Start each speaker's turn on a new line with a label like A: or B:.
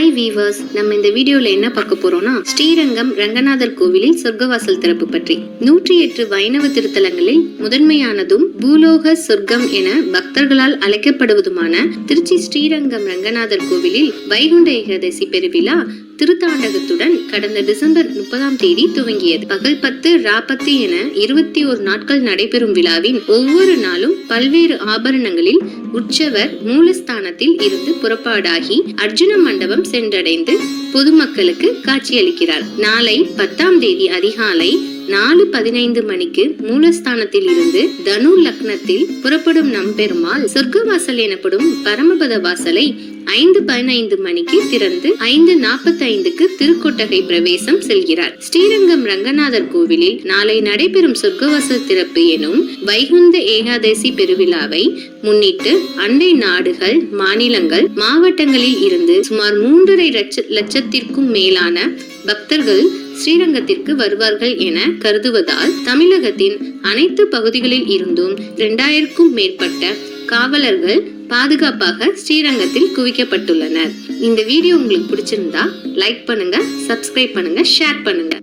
A: Hi viewers, நம்ம இந்த வீடியோல என்ன பார்க்க போறோம்னா ஸ்ரீரங்கம் ரங்கநாதர் கோவிலில் சொர்க்கவாசல் திறப்பு பற்றி. 108 வைணவ திருத்தலங்களில் முதன்மையானதும் பூலோக சொர்க்கம் என பக்தர்களால் அழைக்கப்படுவதுமான திருச்சி ஸ்ரீரங்கம் ரங்கநாதர் கோவிலில் வைகுண்ட ஏகாதசி பெருவிழா திருத்தாண்டகத்துடன் கடந்த டிசம்பர் 30 துவங்கியது. பகல் 10 ரா 10 என 21 நாட்கள் நடைபெறும் விழாவின் ஒவ்வொரு நாளும் பல்வேறு ஆபரணங்களில் உற்சவர் மூலஸ்தானத்தில் இருந்து புறப்பாடாகி அர்ஜுன மண்டபம் சென்றடைந்து பொதுமக்களுக்கு காட்சியளிக்கிறார். நாளை 10 அதிகாலை 4:15 மணிக்கு மூலஸ்தானத்தில் இருந்து தனு லக்னத்தில் புறப்படும் நம்பெருமாள் சொர்க்கவாசல் எனப்படும் பரமபத வாசலை 5:15 மணிக்கு திறந்து 5:45க்கு திருக்கொட்டகை பிரவேசம் செல்கிறார். ஸ்ரீரங்கம் ரங்கநாதர் கோவிலில் நாளை நடைபெறும் சொர்க்கவாசல் திறப்பு எனும் வைகுந்த ஏகாதசி பெருவிழாவை முன்னிட்டு அண்டை நாடுகள், மாநிலங்கள், மாவட்டங்களில் இருந்து சுமார் 3.5 லட்சத்திற்கும் மேலான பக்தர்கள் ஸ்ரீரங்கத்திற்கு வருவார்கள் என கருதுவதால் தமிழகத்தின் அனைத்து பகுதிகளில் இருந்தும் 2000க்கும் மேற்பட்ட காவலர்கள் பாதுகாப்பாக ஸ்ரீரங்கத்தில் குவிக்கப்பட்டுள்ளனர். இந்த வீடியோ உங்களுக்கு பிடிச்சிருந்தா லைக் பண்ணுங்க, சப்ஸ்கிரைப் பண்ணுங்க, ஷேர் பண்ணுங்க.